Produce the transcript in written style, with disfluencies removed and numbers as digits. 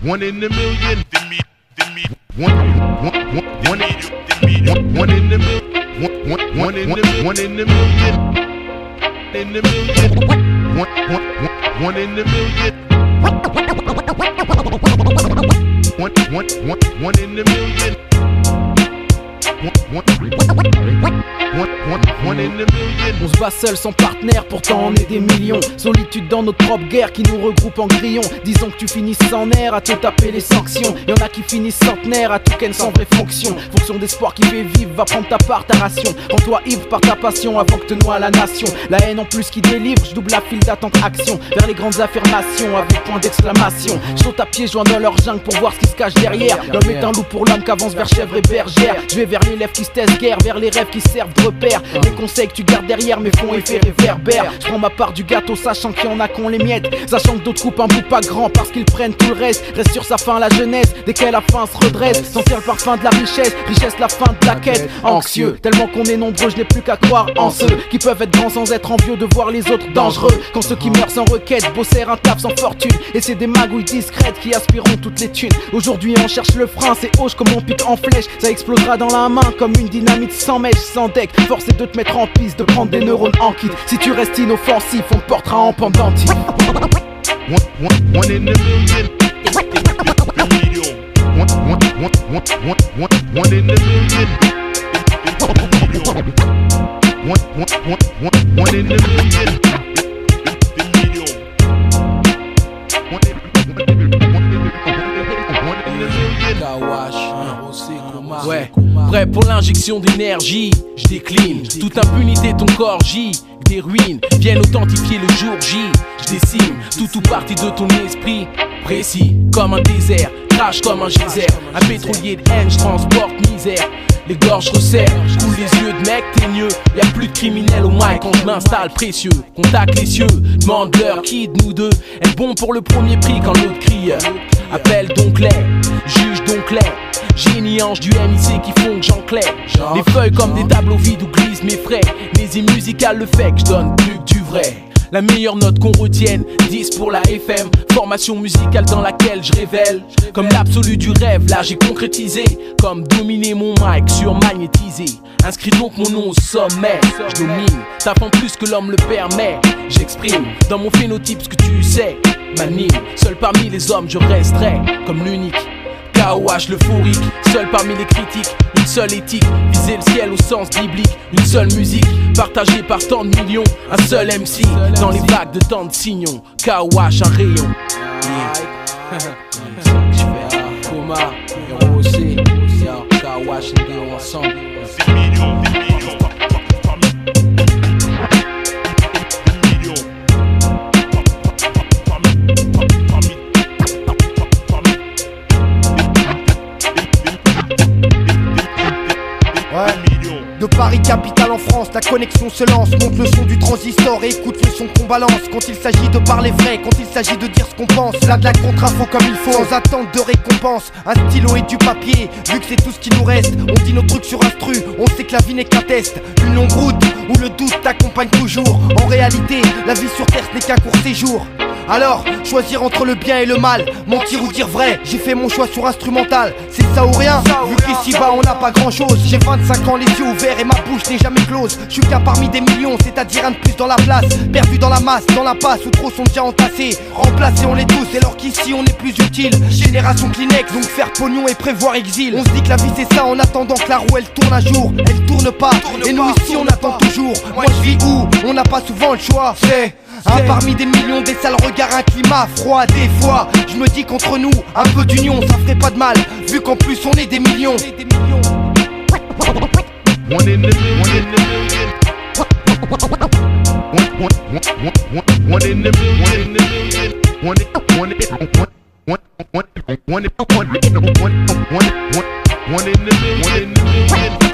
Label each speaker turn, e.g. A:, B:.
A: One in a million. One in the million. One in the million. In the million. One in the million. One in the million.
B: On se bat seul sans partenaire, pourtant on est des millions. Solitude dans notre propre guerre qui nous regroupe en grillons. Disons que tu finisses sans air à te taper les sanctions. Y'en a qui finissent centenaires à tout ken sans vraie fonction. Fonction d'espoir qui fait vivre, va prendre ta part, ta ration. Rends-toi ivre par ta passion avant que te noie la nation. La haine en plus qui délivre, je double la file d'attente action. Vers les grandes affirmations avec point d'exclamation. Je saute à pieds joints dans leur jungle pour voir ce qui se cache derrière. L'homme est un loup pour l'homme qu'avance vers chèvre et bergère. Je vais vers les lèvres qui se taisent guère, vers les rêves qui servent de repère. Les conseils que tu gardes derrière mais font effet réverbère. Je prends ma part du gâteau sachant qu'il y en a qu'on les miettes. Sachant que d'autres coupent un bout pas grand parce qu'ils prennent tout le reste. Reste sur sa fin la jeunesse, dès qu'elle a faim se redresse. Sentir le parfum de la richesse, richesse la fin de la quête. Anxieux, tellement qu'on est nombreux, je n'ai plus qu'à croire en ceux qui peuvent être grands sans être envieux de voir les autres dangereux. Quand ceux qui meurent sans requête, bossèrent un taf sans fortune. Et c'est des magouilles discrètes qui aspireront toutes les thunes. Aujourd'hui on cherche le frein, c'est hoche comme on pique en flèche. Ça explosera dans la main comme une dynamite sans mèche, sans deck. Force est de te mettre en piste, de prendre des neurones en kit. Si tu restes inoffensif, on te portera en pendentif.
A: One in the million. One in the million. One in the million.
B: Ouais, prêt pour l'injection d'énergie, je décline, toute impunité ton corps gît. Des ruines viennent authentifier le jour J. Je décime tout partie de ton esprit. Précis comme un désert, crache comme un geyser. Un pétrolier de haine, je transporte misère. Les gorges resserrent, je coule les yeux de mec teigneux. Y'a plus de criminels au mic quand je m'installe précieux. Contacte les cieux, demande-leur qui de nous deux est bon pour le premier prix quand l'autre crie. Appelle donc les, juge donc les. Génie ange du MIC qui font que j'enclaire. Les feuilles comme des tableaux vides où glissent mes frais. Mes musicales le fait que je donne plus que du vrai. La meilleure note qu'on retienne, 10 pour la FM. Formation musicale dans laquelle je révèle. Comme l'absolu du rêve, là j'ai concrétisé. Comme dominer mon mic sur magnétisé. Inscris donc mon nom au sommet. Je domine, tapant plus que l'homme le permet. J'exprime dans mon phénotype ce que tu sais. M'anime, seul parmi les hommes je resterai comme l'unique. KOH l'euphorique, seul parmi les critiques. Une seule éthique, viser le ciel au sens biblique. Une seule musique, partagée par tant de millions. Un seul MC, dans les vagues de tant de signons. KOH un rayon. Coma, Héros aussi, KOH et Léon ensemble.
C: De Paris capitale en France, la connexion se lance. Monte le son du transistor et écoute le son qu'on balance. Quand il s'agit de parler vrai, quand il s'agit de dire ce qu'on pense. Là de la contre-info comme il faut, sans attente de récompense. Un stylo et du papier, vu que c'est tout ce qui nous reste. On dit nos trucs sur instru, on sait que la vie n'est qu'un test. Une longue route où le doute t'accompagne toujours. En réalité, la vie sur terre ce n'est qu'un court séjour. Alors, choisir entre le bien et le mal, mentir ou dire vrai, j'ai fait mon choix sur instrumental. C'est ça ou rien, vu qu'ici-bas on n'a pas grand-chose. J'ai 25 ans, les yeux ouverts et ma bouche n'est jamais close. Je suis qu'un parmi des millions, c'est-à-dire un de plus dans la place. Perdu dans la masse, dans l'impasse où trop sont déjà entassés. Remplacés on l'est tous, dès lors qu'ici on est plus utile. Génération Kleenex, donc faire pognon et prévoir exil. On se dit que la vie c'est ça en attendant que la roue elle tourne un jour. Elle tourne pas, et nous ici on attend toujours. Moi je vis où, on n'a pas souvent le choix. C'est un parmi des millions, des sales regards, un climat froid. Des fois, je me dis qu'entre nous, un peu d'union, ça ferait pas de mal. Vu qu'en plus on est des millions.
A: One in the million. One in the million. One in the million. One in the million.